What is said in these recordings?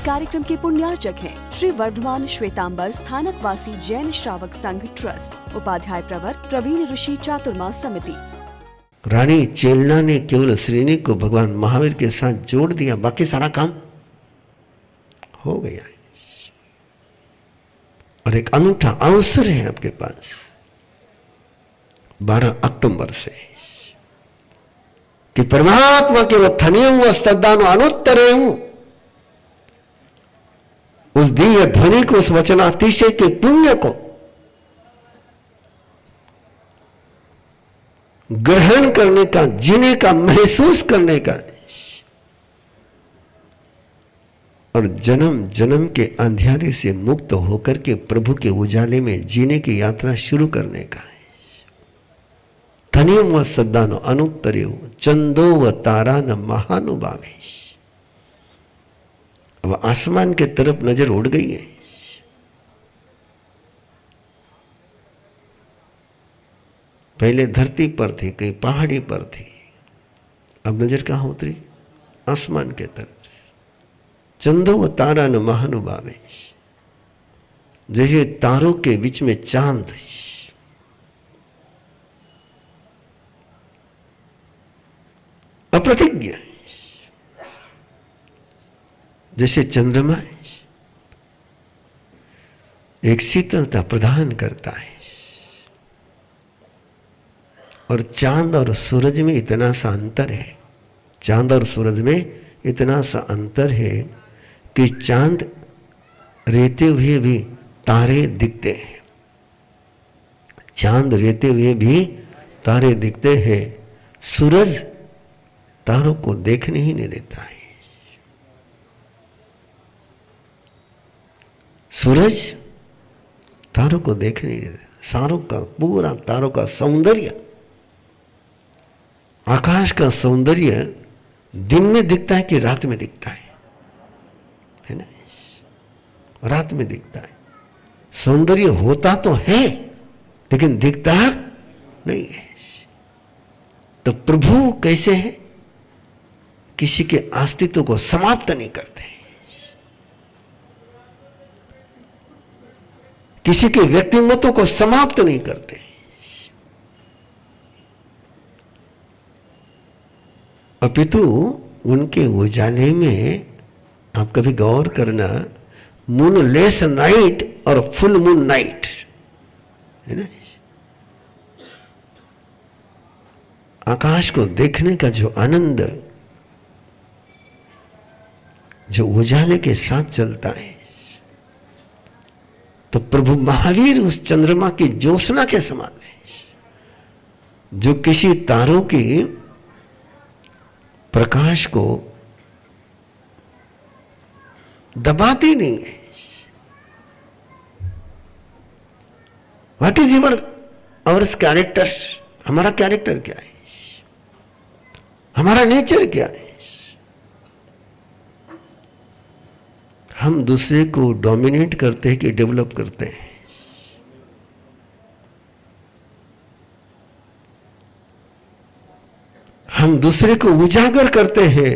कार्यक्रम के पुण्यार्चक हैं श्री वर्धमान श्वेतांबर स्थानकवासी जैन श्रावक संघ ट्रस्ट, उपाध्याय प्रवर प्रवीण ऋषि चातुर्मास समिति। रानी चेलना ने केवल श्रेणी को भगवान महावीर के साथ जोड़ दिया, बाकी सारा काम हो गया। और एक अनूठा अवसर है आपके पास 12 अक्टूबर से कि परमात्मा के वत्थनीय स्तदानु अनुत्तरेयु, उस दिव्य ध्वनि को, उस वचनातिशय के पुण्य को ग्रहण करने का, जीने का, महसूस करने का और जन्म जन्म के अंधियारे से मुक्त होकर के प्रभु के उजाले में जीने की यात्रा शुरू करने का है। धनियम व सद्दानो अनुत्तरेव चंदो व तारा न महानुभावेश। अब आसमान के तरफ नजर उड़ गई है। पहले धरती पर थी, कहीं पहाड़ी पर थी, अब नजर कहां उतरी? आसमान के तरफ। चंदो व तारा न महानुभावेश, जैसे तारों के बीच में चांद, अप्रतिज्ञ, जैसे चंद्रमा एक शीतलता प्रदान करता है। और चांद और सूरज में इतना सा अंतर है, चांद और सूरज में इतना सा अंतर है कि चांद रहते हुए भी तारे दिखते हैं, चांद रहते हुए भी तारे दिखते हैं। सूरज तारों को देखने ही नहीं देता है। सूरज तारों को देखने नहीं देता। सारों का पूरा तारों का सौंदर्य, आकाश का सौंदर्य दिन में दिखता है कि रात में दिखता है ना? रात में दिखता है। सौंदर्य होता तो है लेकिन दिखता नहीं है। तो प्रभु कैसे है? किसी के अस्तित्व को समाप्त नहीं करते, किसी के व्यक्तिमत्व को समाप्त नहीं करते। अपितु उनके उजाले में आप कभी गौर करना, मूनलेस नाइट और फुल मून नाइट है ना, आकाश को देखने का जो आनंद जो उजाले के साथ चलता है, तो प्रभु महावीर उस चंद्रमा की ज्योत्सना के समान है, जो किसी तारों की प्रकाश को दबाती नहीं है। What is our character? हमारा कैरेक्टर क्या है? हमारा नेचर क्या है? हम दूसरे को डोमिनेट करते हैं कि डेवलप करते हैं? हम दूसरे को उजागर करते हैं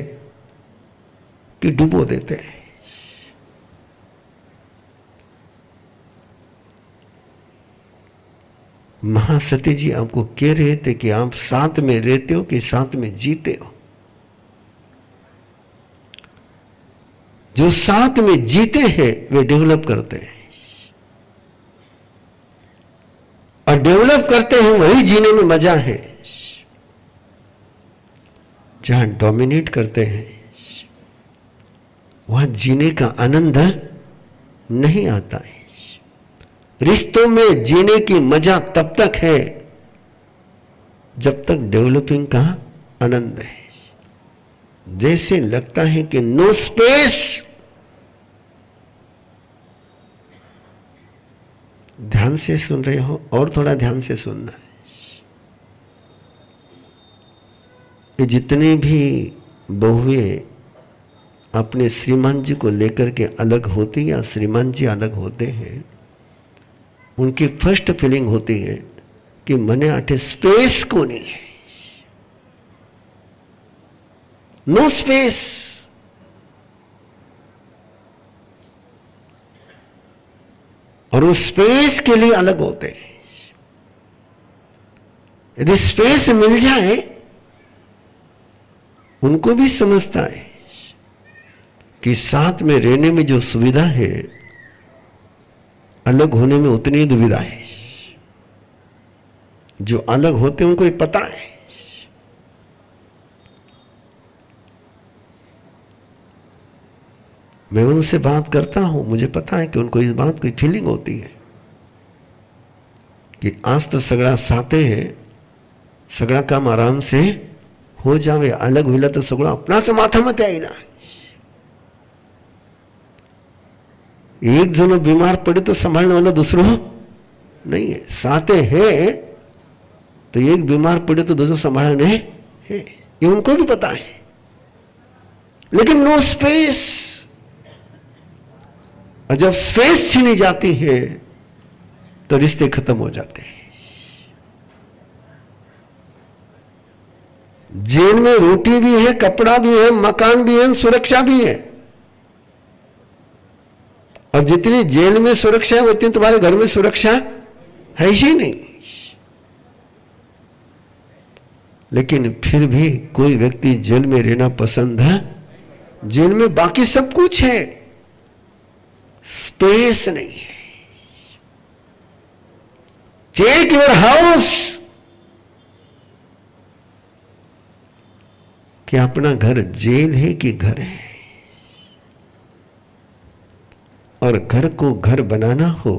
कि डुबो देते हैं? महासती जी आपको कह रहे थे कि आप साथ में रहते हो कि साथ में जीते हो। जो साथ में जीते हैं वे डेवलप करते हैं, और डेवलप करते हैं वही जीने में मजा है। जहां डोमिनेट करते हैं वहां जीने का आनंद नहीं आता है। रिश्तों में जीने की मजा तब तक है जब तक डेवलपिंग का आनंद है। जैसे लगता है कि नो स्पेस, ध्यान से सुन रहे हो और थोड़ा ध्यान से सुनना है। ये जितने भी बहुएं अपने श्रीमान जी को लेकर के अलग होती या श्रीमान जी अलग होते हैं, उनकी फर्स्ट फीलिंग होती है कि मने आठे स्पेस को नहीं है, नो स्पेस। और उस स्पेस के लिए अलग होते हैं। यदि स्पेस मिल जाए, उनको भी समझता है कि साथ में रहने में जो सुविधा है, अलग होने में उतनी दुविधा है। जो अलग होते हैं उनको ये पता है। मैं उनसे बात करता हूं, मुझे पता है कि उनको इस बात की फीलिंग होती है कि आज तो सगड़ा साथे है, सगड़ा काम आराम से हो जावे, अलग हुआ तो सगड़ा अपना तो माथा मत आएगा। एक जनो बीमार पड़े तो संभालने वाला दूसरो नहीं है, साथे है तो एक बीमार पड़े तो दूसरा संभालने है, ये उनको भी पता है। लेकिन नो स्पेस, और जब स्पेस छीनी जाती है तो रिश्ते खत्म हो जाते हैं। जेल में रोटी भी है, कपड़ा भी है, मकान भी है, सुरक्षा भी है। और जितनी जेल में सुरक्षा है उतनी तुम्हारे घर में सुरक्षा है ही नहीं। लेकिन फिर भी कोई व्यक्ति जेल में रहना पसंद है। जेल में बाकी सब कुछ है, स्पेस नहीं है। चेक योर हाउस, कि अपना घर जेल है कि घर है। और घर को घर बनाना हो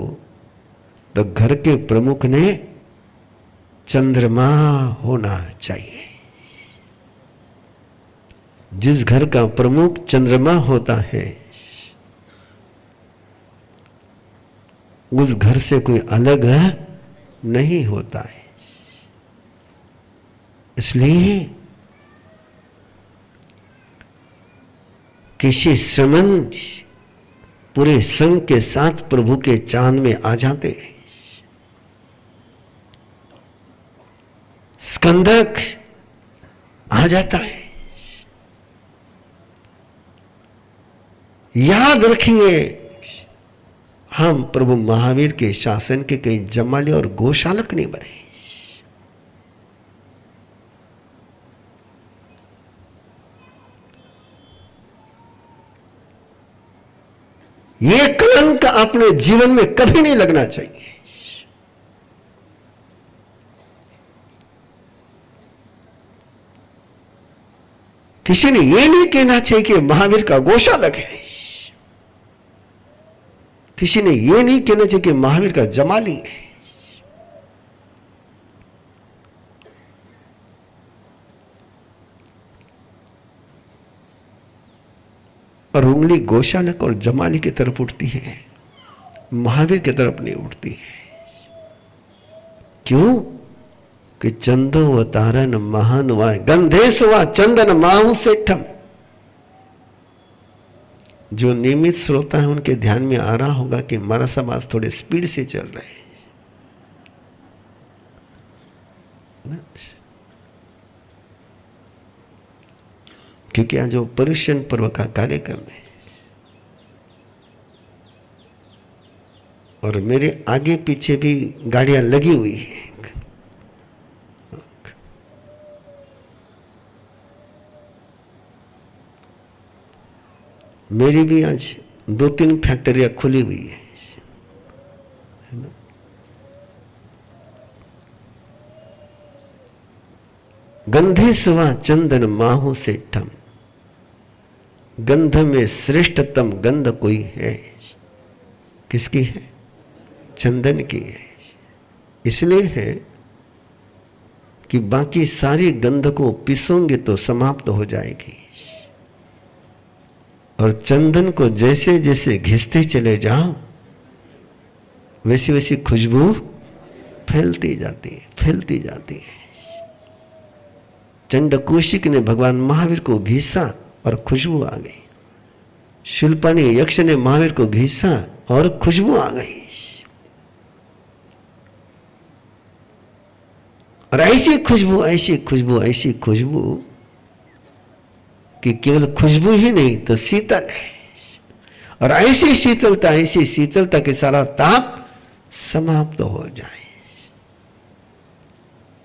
तो घर के प्रमुख ने चंद्रमा होना चाहिए। जिस घर का प्रमुख चंद्रमा होता है, उस घर से कोई अलग नहीं होता है। इसलिए किसी श्रमण पूरे संघ के साथ प्रभु के चांद में आ जाते हैं। स्कंदक आ जाता है। याद रखिए, हम प्रभु महावीर के शासन के कई जमाले और गोशालक नहीं बने। ये कलंक अपने जीवन में कभी नहीं लगना चाहिए। किसी ने यह नहीं कहना चाहिए कि महावीर का गोशालक है। किसी ने यह नहीं कहना चाहिए कि महावीर का जमाली है। और उंगली गोशालक और जमाली की तरफ उठती है, महावीर की तरफ नहीं उठती है। क्यों? कि चंदो व तारन महान व गंधेश व चंदन माहू सेठम। जो नियमित श्रोता है उनके ध्यान में आ रहा होगा कि हमारा समाज थोड़े स्पीड से चल रहे हैं। क्योंकि आज जो पर्युषण पर्व का कार्यक्रम है और मेरे आगे पीछे भी गाड़ियां लगी हुई हैं। मेरी भी आज 2-3 फैक्ट्रियां खुली हुई है। गंधे सवा चंदन माहू सेठम। गंध में श्रेष्ठतम गंध कोई है, किसकी है? चंदन की है। इसलिए है कि बाकी सारी गंध को पीसोंगे तो समाप्त हो जाएगी, और चंदन को जैसे जैसे घिसते चले जाओ वैसी वैसी खुशबू फैलती जाती है, फैलती जाती है। चंडकौशिक ने भगवान महावीर को घिसा और खुशबू आ गई। शूलपाणी यक्ष ने महावीर को घिसा और खुशबू आ गई। और ऐसी खुशबू, ऐसी खुशबू, ऐसी खुशबू कि केवल खुशबू ही नहीं तो शीतल है। और ऐसी शीतलता के सारा ताप समाप्त हो जाए।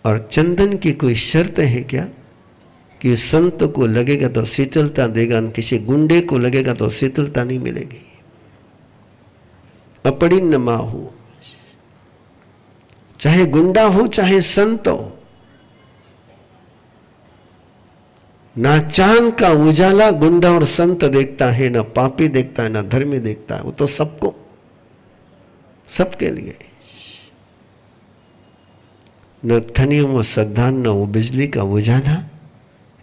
और चंदन की कोई शर्त है क्या कि संत को लगेगा तो शीतलता देगा, किसी गुंडे को लगेगा तो शीतलता नहीं मिलेगी। अपरिन्न माहू, चाहे गुंडा हो चाहे संत हो, ना चांद का उजाला गुंडा और संत देखता है, ना पापी देखता है, ना धर्मी देखता है। वो तो सबको, सबके लिए। न थनियों में श्रद्धान, न वो बिजली का उजाला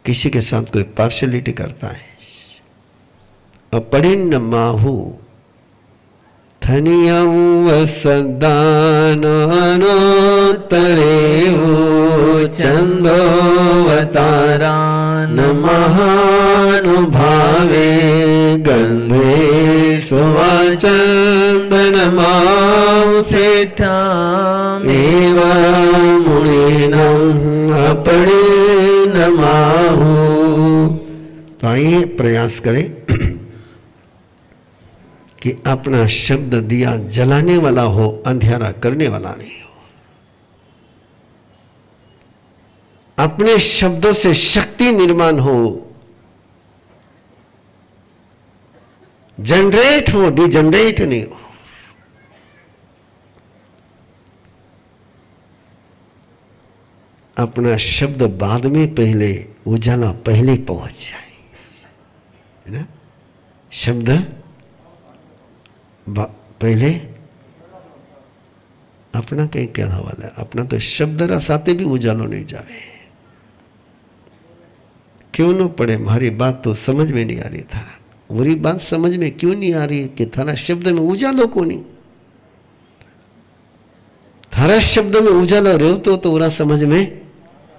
किसी के साथ कोई पार्शलिटी करता है। अपरिन्न माहू थनियों सदान तरे चंदोवतारा न महानुभावे गंधे सुवाचंदन माऊ सेठा एवं मुनिनम अपरिन्न माहू। तो आइए प्रयास करें कि अपना शब्द दिया जलाने वाला हो, अंधेरा करने वाला नहीं हो। अपने शब्दों से शक्ति निर्माण हो, जनरेट हो, डिजनरेट नहीं हो। अपना शब्द बाद में, पहले उजाला पहले पहुंच जाए, है ना। शब्द पहले अपना कहीं कहना वाला है, अपना तो शब्द रसाते भी उजालो नहीं जाए। क्यों न पड़े, हमारी बात तो समझ में नहीं आ रही था। वही बात समझ में क्यों नहीं आ रही कि थारा शब्द में उजालो को नहीं। थारा शब्द में उजालो रहो तो उरा समझ में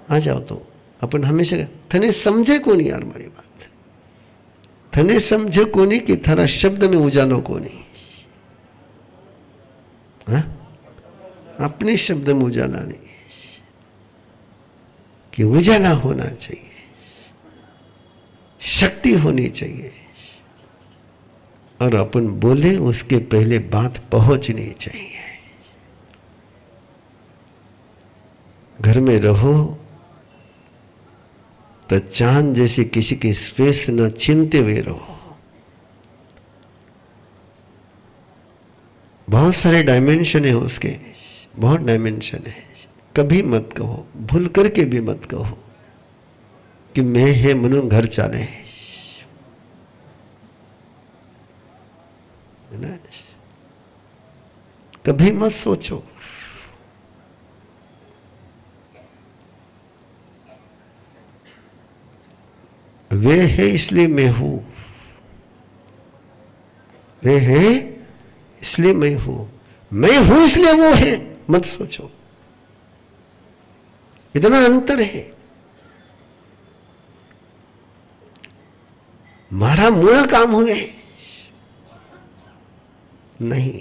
आ जाओ। तो अपन हमेशा थने समझे को नहीं यार, हमारी बात थने समझे को नहीं कि थारा शब्द में उजालो को नहीं। हाँ? अपने शब्द में उजाला नहीं, कि उजाला होना चाहिए, शक्ति होनी चाहिए। और अपन बोले उसके पहले बात पहुंचनी चाहिए। घर में रहो तो चांद जैसे किसी की स्पेस न छीनते हुए रहो। बहुत सारे डायमेंशन है उसके, बहुत डायमेंशन है। कभी मत कहो, भूल करके भी मत कहो कि मैं है मनु घर चाले, है ना। कभी मत सोचो। वे है इसलिए मैं हूं, वे है इसलिए मैं हूं इसलिए वो है। मत सोचो, इतना अंतर है। मारा मूल काम हुए नहीं,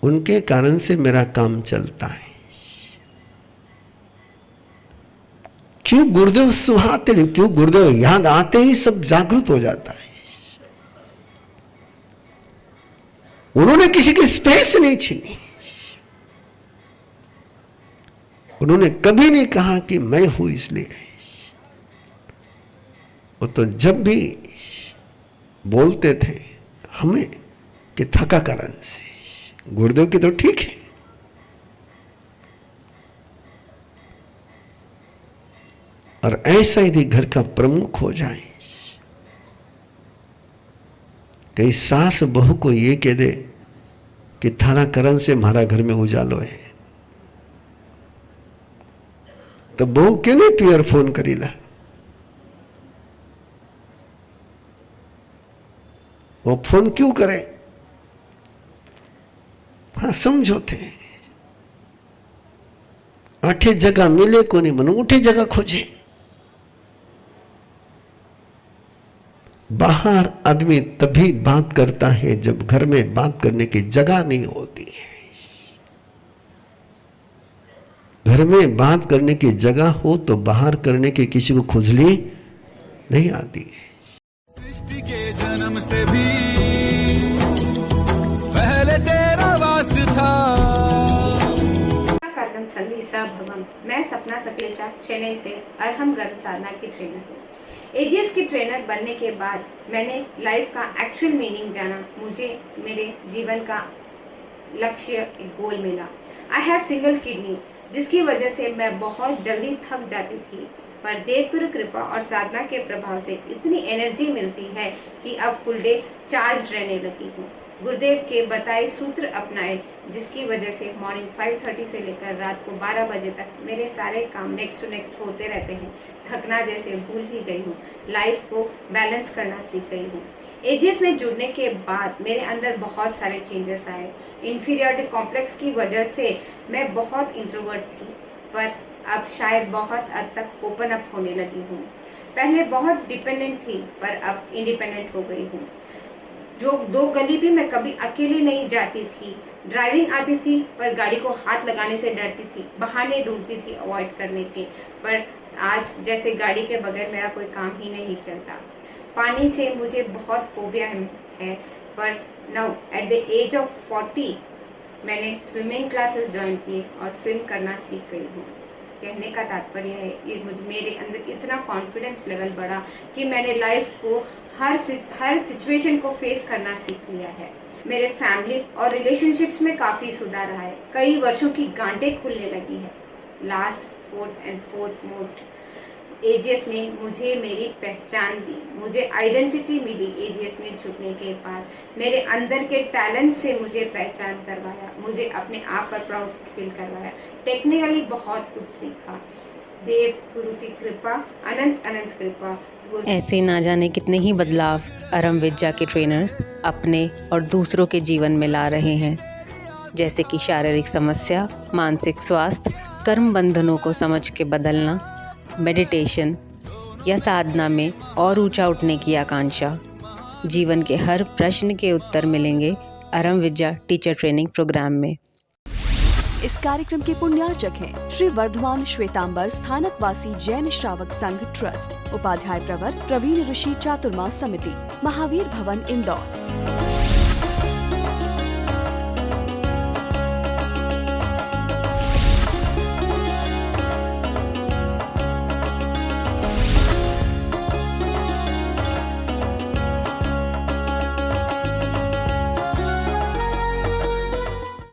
उनके कारण से मेरा काम चलता है। क्यों गुरुदेव सुहाते, क्यों गुरुदेव याद आते ही सब जागृत हो जाता है। उन्होंने किसी की स्पेस नहीं छीनी। उन्होंने कभी नहीं कहा कि मैं हूं इसलिए। वो तो जब भी बोलते थे हमें कि थका कारण से, गुरुदेव की तो ठीक है। और ऐसा यदि घर का प्रमुख हो जाए, कई सास बहू को ये कह दे कि थाना करण से हमारा घर में उजालो है, तो बहू क्यों नहीं टीयर फोन करीला। वो फोन क्यों करे। हाँ समझो थे, आठे जगह मिले को नहीं, मनो उठे जगह खोजे। बाहर आदमी तभी बात करता है जब घर में बात करने की जगह नहीं होती है। घर में बात करने की जगह हो तो बाहर करने की किसी को खुजली नहीं आती है। सृष्टि के जन्म से भी पहले तेरा वास्ता था, संदेशा भवम। मैं सपना सपेचा चेन्नई से अरहम गर्भ साधना की ट्रेनर हूँ। एजीएस की ट्रेनर बनने के बाद मैंने लाइफ का एक्चुअल मीनिंग जाना। मुझे मेरे जीवन का लक्ष्य, एक गोल मिला। आई हैव सिंगल किडनी, जिसकी वजह से मैं बहुत जल्दी थक जाती थी, पर देवगुरु कृपा और साधना के प्रभाव से इतनी एनर्जी मिलती है कि अब फुल डे चार्ज रहने लगी हूँ। गुरुदेव के बताए सूत्र अपनाए, जिसकी वजह से मॉर्निंग 5:30 से लेकर रात को 12 बजे तक मेरे सारे काम नेक्स्ट टू नेक्स्ट होते रहते हैं। थकना जैसे भूल ही गई हूँ, लाइफ को बैलेंस करना सीख गई हूँ। एजीएस में जुड़ने के बाद मेरे अंदर बहुत सारे चेंजेस आए। इन्फीरियरिटी कॉम्प्लेक्स की वजह से मैं बहुत इंट्रोवर्ट थी, पर अब शायद बहुत हद तक ओपन अप होने लगी हूँ। पहले बहुत डिपेंडेंट थी, पर अब इंडिपेंडेंट हो गई हूँ। जो 2 गली भी मैं कभी अकेले नहीं जाती थी। ड्राइविंग आती थी, पर गाड़ी को हाथ लगाने से डरती थी, बहाने ढूंढती थी अवॉइड करने के। पर आज जैसे गाड़ी के बगैर मेरा कोई काम ही नहीं चलता। पानी से मुझे बहुत फोबिया है, पर now at the age of 40 मैंने स्विमिंग क्लासेस ज्वाइन किए और स्विम करना सीख गई हूँ। कहने का तात्पर्य है, ये मेरे अंदर इतना कॉन्फिडेंस लेवल बढ़ा कि मैंने लाइफ को हर सिचुएशन को फेस करना सीख लिया है। मेरे फैमिली और रिलेशनशिप्स में काफ़ी सुधार आया है। कई वर्षों की गांठें खुलने लगी है। Last 4th and 4th most AGS ने मुझे मेरी पहचान दी, मुझे आइडेंटिटी मिली। एजीएस में जुड़ने के बाद मेरे अंदर के टैलेंट से मुझे पहचान करवाया, मुझे अपने आप पर प्राउड फील करवाया। टेक्निकली बहुत कुछ सीखा। देव गुरु की कृपा, अनंत अनंत कृपा। ऐसे ना जाने कितने ही बदलाव अरहम विद्या के ट्रेनर्स अपने और दूसरों के जीवन में ला रहे हैं, जैसे कि शारीरिक समस्या, मानसिक स्वास्थ्य, कर्म बंधनों को समझ के बदलना, मेडिटेशन या साधना में और ऊंचा उठने की आकांक्षा। जीवन के हर प्रश्न के उत्तर मिलेंगे अरहम विद्या टीचर ट्रेनिंग प्रोग्राम में। इस कार्यक्रम के पुण्यार्चक हैं श्री वर्धमान श्वेतांबर स्थानकवासी जैन श्रावक संघ ट्रस्ट, उपाध्याय प्रवर प्रवीण ऋषि चातुर्मास समिति, महावीर भवन इंदौर।